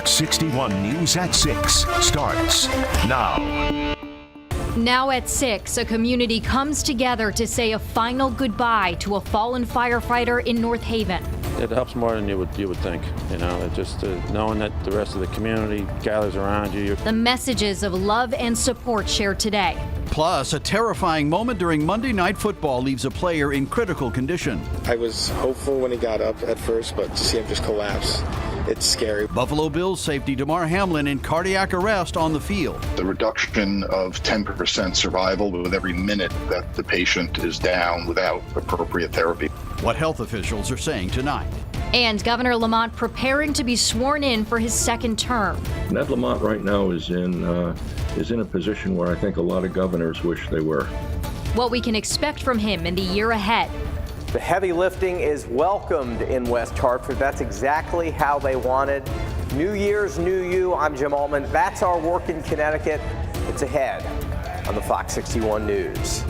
Fox 61 News at 6 starts now. Now at 6, a community comes together to say a final goodbye to a fallen firefighter in North Haven. It helps more than you would think, you know, it just knowing that the rest of the community gathers around you. The messages of love and support shared today. Plus, a terrifying moment during Monday Night Football leaves a player in critical condition. I was hopeful when he got up at first, but to see him just collapse, it's scary. Buffalo Bills safety Damar Hamlin in cardiac arrest on the field. The reduction of 10% survival with every minute that the patient is down without appropriate therapy. What health officials are saying tonight. And Governor Lamont preparing to be sworn in for his second term. Ned Lamont right now is in a position where I think a lot of governors wish they were. What we can expect from him in the year ahead. The heavy lifting is welcomed in West Hartford. That's exactly how they wanted. New Year's, new you. I'm Jim Altman. That's our work in Connecticut. It's ahead on the Fox 61 News.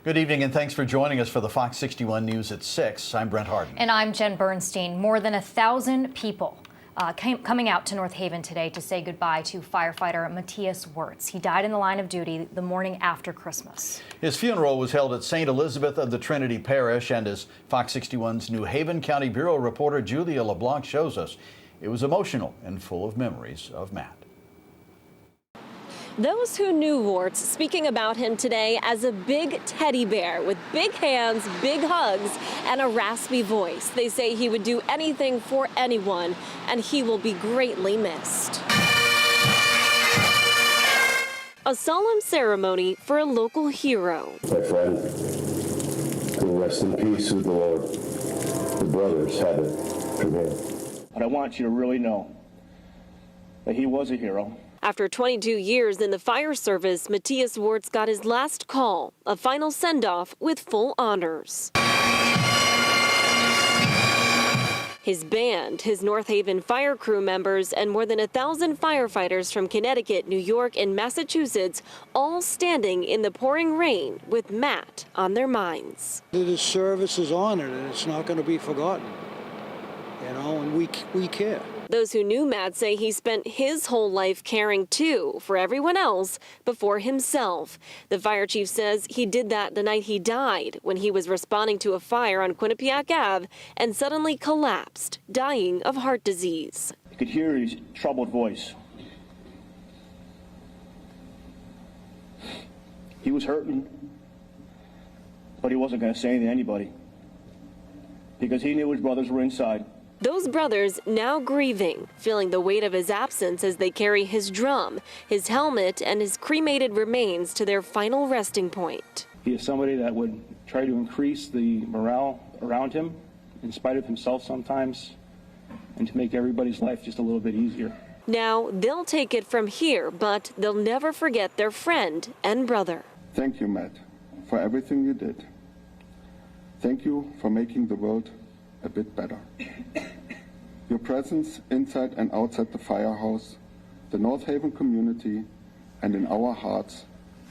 Good evening and thanks for joining us for the Fox 61 News at 6. I'm Brent Harden. And I'm Jen Bernstein. More than 1,000 people coming out to North Haven today to say goodbye to firefighter Matthias Wirtz. He died in the line of duty the morning after Christmas. His funeral was held at St. Elizabeth of the Trinity Parish, and as Fox 61's New Haven County Bureau reporter Julia LeBlanc shows us, it was emotional and full of memories of Matt. Those who knew Wirtz speaking about him today as a big teddy bear with big hands, big hugs, and a raspy voice. They say he would do anything for anyone, and he will be greatly missed. A solemn ceremony for a local hero. My friend, will rest in peace with the Lord. The brothers had it from him. But I want you to really know that he was a hero. After 22 years in the fire service, Matthias Wirtz got his last call, a final send-off with full honors. His band, his North Haven fire crew members, and more than 1,000 firefighters from Connecticut, New York, and Massachusetts, all standing in the pouring rain with Matt on their minds. His service is honored, and it's not going to be forgotten, you know, and we care. Those who knew Matt say he spent his whole life caring, too, for everyone else before himself. The fire chief says he did that the night he died when he was responding to a fire on Quinnipiac Ave and suddenly collapsed, dying of heart disease. You could hear his troubled voice. He was hurting, but he wasn't going to say anything to anybody because he knew his brothers were inside. Those brothers now grieving, feeling the weight of his absence as they carry his drum, his helmet, and his cremated remains to their final resting point. He is somebody that would try to increase the morale around him, in spite of himself sometimes, and to make everybody's life just a little bit easier. Now they'll take it from here, but they'll never forget their friend and brother. Thank you, Matt, for everything you did. Thank you for making the world a bit better. Your presence inside and outside the firehouse, the North Haven community, and in our hearts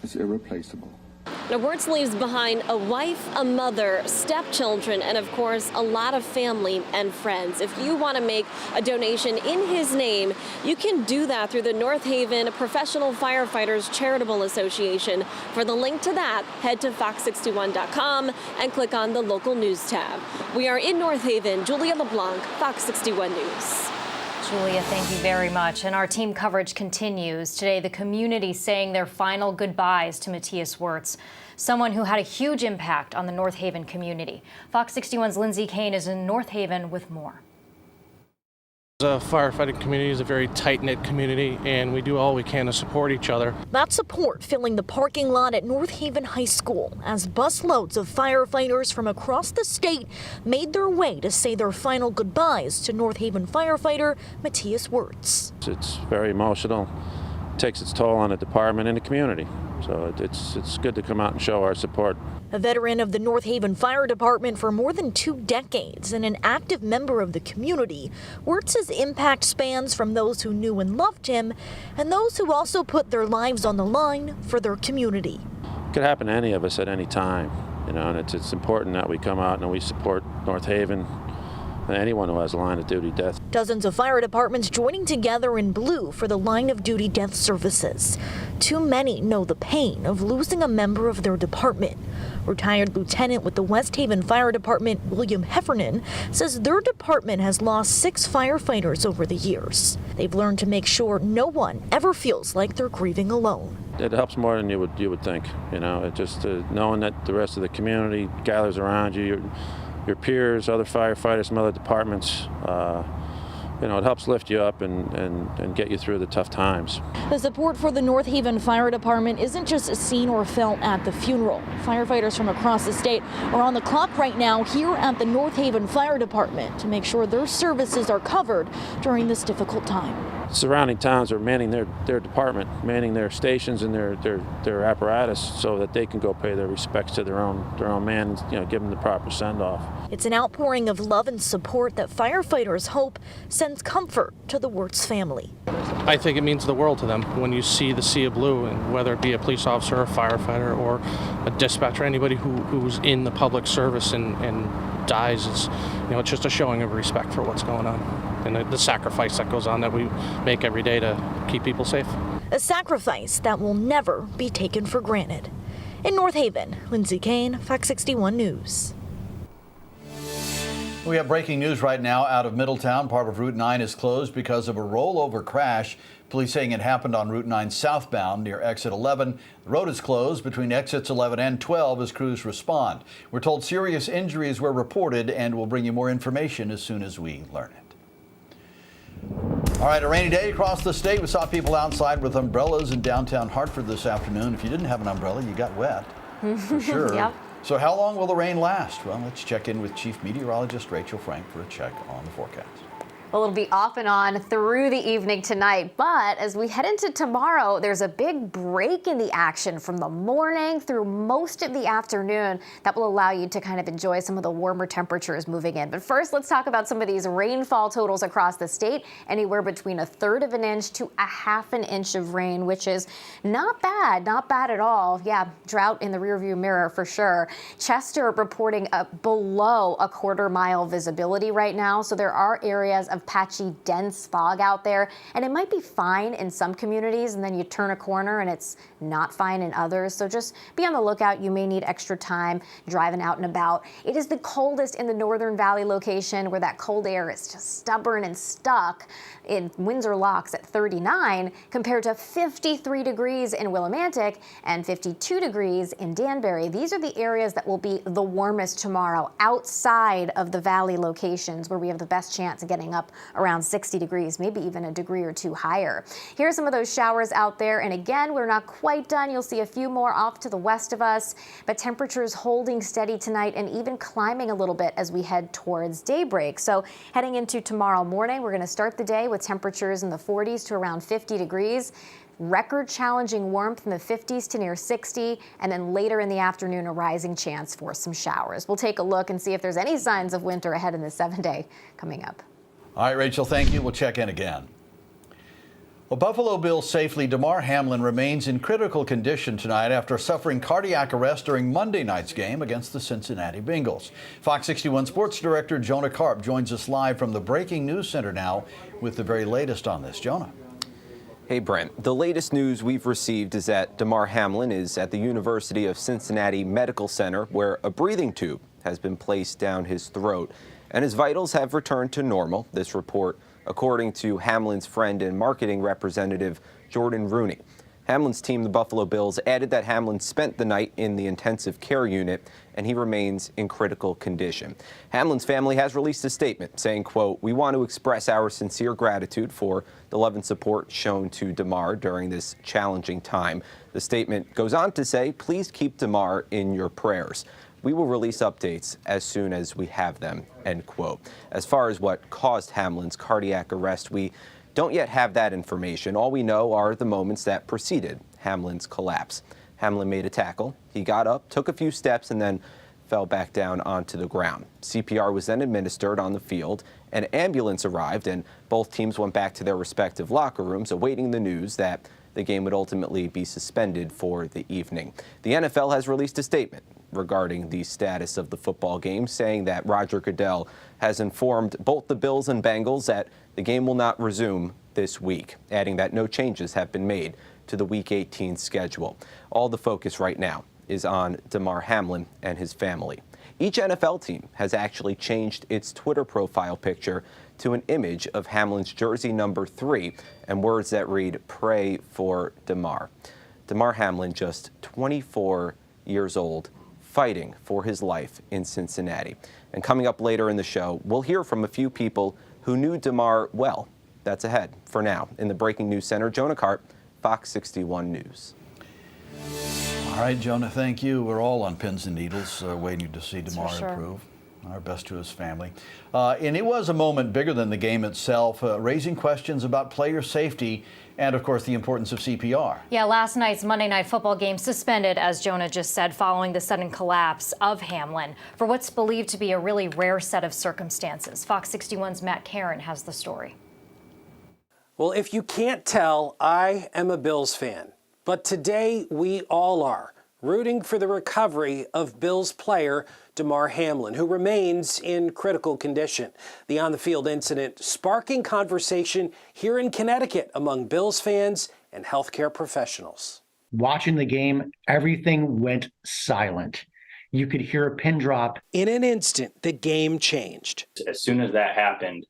is irreplaceable. Now, Wirtz leaves behind a wife, a mother, stepchildren, and of course, a lot of family and friends. If you want to make a donation in his name, you can do that through the North Haven Professional Firefighters Charitable Association. For the link to that, head to fox61.com and click on the local news tab. We are in North Haven. Julia LeBlanc, Fox 61 News. Julia, thank you very much. And our team coverage continues. Today, the community saying their final goodbyes to Matthias Wirtz, someone who had a huge impact on the North Haven community. Fox 61's Lindsay Kane is in North Haven with more. The firefighting community is a very tight-knit community, and we do all we can to support each other. That support filling the parking lot at North Haven High School as busloads of firefighters from across the state made their way to say their final goodbyes to North Haven firefighter Matthias Wirtz. It's very emotional. It takes its toll on the department and the community. So it's good to come out and show our support. A veteran of the North Haven Fire Department for more than 2 decades and an active member of the community, Wirtz's impact spans from those who knew and loved him and those who also put their lives on the line for their community. It could happen to any of us at any time, you know, and it's important that we come out and we support North Haven anyone who has a line of duty death. Dozens of fire departments joining together in blue for the line of duty death services. Too many know the pain of losing a member of their department. Retired lieutenant with the West Haven Fire Department, William Heffernan, says their department has lost 6 firefighters over the years. They've learned to make sure no one ever feels like they're grieving alone. It helps more than you would think. You know, it just knowing that the rest of the community gathers around you, your peers, other firefighters from other departments. You know, it helps lift you up and get you through the tough times. The support for the North Haven Fire Department isn't just seen or felt at the funeral. Firefighters from across the state are on the clock right now here at the North Haven Fire Department to make sure their services are covered during this difficult time. Surrounding towns are manning their department, manning their stations and their apparatus so that they can go pay their respects to their own man, you know, give them the proper send-off. It's an outpouring of love and support that firefighters hope sends comfort to the Wirtz family. I think it means the world to them when you see the sea of blue, and whether it be a police officer, a firefighter, or a dispatcher, anybody who's in the public service and dies, it's just a showing of respect for what's going on and the sacrifice that goes on that we make every day to keep people safe. A sacrifice that will never be taken for granted. In North Haven, Lindsay Kane, Fox 61 News. We have breaking news right now out of Middletown. Part of Route 9 is closed because of a rollover crash. Police saying it happened on Route 9 southbound near exit 11. The road is closed between exits 11 and 12 as crews respond. We're told serious injuries were reported, and we'll bring you more information as soon as we learn it. All right, a rainy day across the state. We saw people outside with umbrellas in downtown Hartford this afternoon. If you didn't have an umbrella, you got wet, for sure. Yep. So how long will the rain last? Well, let's check in with Chief Meteorologist Rachel Frank for a check on the forecast. Well, it'll be off and on through the evening tonight, but as we head into tomorrow, there's a big break in the action from the morning through most of the afternoon that will allow you to kind of enjoy some of the warmer temperatures moving in. But first, let's talk about some of these rainfall totals across the state. Anywhere between 1/3 of an inch to 1/2 an inch of rain, which is not bad at all. Yeah, drought in the rearview mirror for sure. Chester reporting below a 1/4 mile visibility right now, so there are areas of patchy, dense fog out there, and it might be fine in some communities, and then you turn a corner and it's not fine in others. So just be on the lookout. You may need extra time driving out and about. It is the coldest in the Northern Valley location, where that cold air is just stubborn and stuck in Windsor Locks at 39, compared to 53 degrees in Willimantic and 52 degrees in Danbury. These are the areas that will be the warmest tomorrow, outside of the valley locations, where we have the best chance of getting up around 60 degrees, maybe even a degree or two higher. Here's some of those showers out there. And again, we're not quite done. You'll see a few more off to the west of us, but temperatures holding steady tonight and even climbing a little bit as we head towards daybreak. So heading into tomorrow morning, we're going to start the day with temperatures in the 40s to around 50 degrees. Record challenging warmth in the 50s to near 60, and then later in the afternoon, a rising chance for some showers. We'll take a look and see if there's any signs of winter ahead in the 7-day coming up. All right, Rachel, thank you. We'll check in again. Well, Buffalo Bills safety Damar Hamlin remains in critical condition tonight after suffering cardiac arrest during Monday night's game against the Cincinnati Bengals. Fox 61 Sports Director Jonah Karp joins us live from the Breaking News Center now with the very latest on this. Jonah. Hey, Brent. The latest news we've received is that Damar Hamlin is at the University of Cincinnati Medical Center, where a breathing tube has been placed down his throat, and his vitals have returned to normal. This report, according to Hamlin's friend and marketing representative, Jordan Rooney. Hamlin's team, the Buffalo Bills, added that Hamlin spent the night in the intensive care unit, and he remains in critical condition. Hamlin's family has released a statement saying, quote, "We want to express our sincere gratitude for the love and support shown to Damar during this challenging time." The statement goes on to say, "Please keep Damar in your prayers. We will release updates as soon as we have them," end quote. As far as what caused Hamlin's cardiac arrest, we don't yet have that information. All we know are the moments that preceded Hamlin's collapse. Hamlin made a tackle. He got up, took a few steps, and then fell back down onto the ground. CPR was then administered on the field. An ambulance arrived, and both teams went back to their respective locker rooms, awaiting the news that the game would ultimately be suspended for the evening. The NFL has released a statement regarding the status of the football game, saying that Roger Goodell has informed both the Bills and Bengals that the game will not resume this week, adding that no changes have been made to the Week 18 schedule. All the focus right now is on Damar Hamlin and his family. Each NFL team has actually changed its Twitter profile picture to an image of Hamlin's jersey number 3 and words that read, "Pray for Damar." Damar Hamlin, just 24 years old, fighting for his life in Cincinnati. And coming up later in the show, we'll hear from a few people who knew Damar well. That's ahead. For now, in the Breaking News Center, Jonah Cart, Fox 61 News. All right, Jonah, thank you. We're all on pins and needles waiting to see Damar improve. Our best to his family. And it was a moment bigger than the game itself, raising questions about player safety and, of course, the importance of CPR. Yeah, last night's Monday Night Football game suspended, as Jonah just said, following the sudden collapse of Hamlin for what's believed to be a really rare set of circumstances. Fox 61's Matt Caron has the story. Well, if you can't tell, I am a Bills fan. But today we all are, rooting for the recovery of Bills player Damar Hamlin, who remains in critical condition. The on-the-field incident sparking conversation here in Connecticut among Bills fans and healthcare professionals. Watching the game, everything went silent. You could hear a pin drop. In an instant, the game changed. As soon as that happened,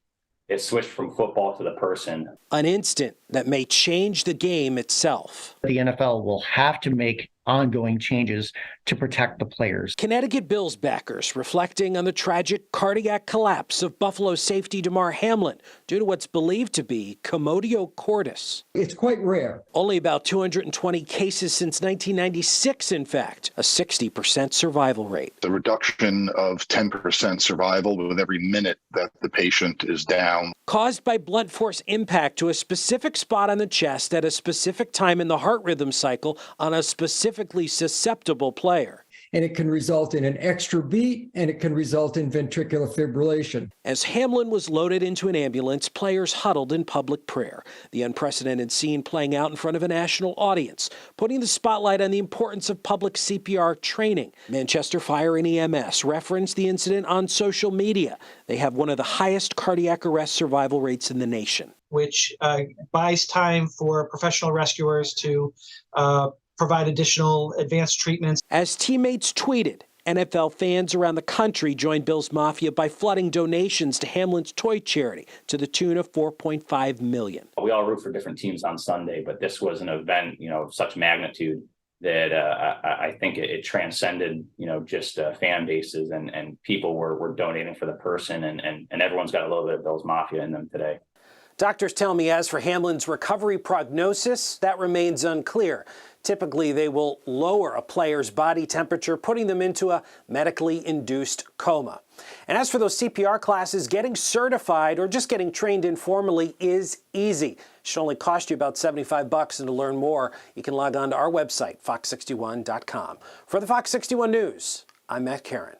it switched from football to the person. An instant that may change the game itself. The NFL will have to make ongoing changes to protect the players. Connecticut Bills backers reflecting on the tragic cardiac collapse of Buffalo safety Damar Hamlin due to what's believed to be commotio cordis. It's quite rare. Only about 220 cases since 1996, in fact, a 60% survival rate. The reduction of 10% survival with every minute that the patient is down. Caused by blunt force impact to a specific spot on the chest at a specific time in the heart rhythm cycle on a specifically susceptible player. And it can result in an extra beat, and it can result in ventricular fibrillation. As Hamlin was loaded into an ambulance, players huddled in public prayer. The unprecedented scene playing out in front of a national audience, putting the spotlight on the importance of public CPR training. Manchester Fire and EMS referenced the incident on social media. They have one of the highest cardiac arrest survival rates in the nation. Which buys time for professional rescuers to provide additional advanced treatments. As teammates tweeted, NFL fans around the country joined Bills Mafia by flooding donations to Hamlin's toy charity to the tune of $4.5 million. We all root for different teams on Sunday, but this was an event, of such magnitude that I think it transcended, just fan bases and people were donating for the person and everyone's got a little bit of Bills Mafia in them today. Doctors tell me as for Hamlin's recovery prognosis, that remains unclear. Typically, they will lower a player's body temperature, putting them into a medically induced coma. And as for those CPR classes, getting certified or just getting trained informally is easy. It should only cost you about $75, and to learn more, you can log on to our website, fox61.com. For the Fox 61 News, I'm Matt Caron.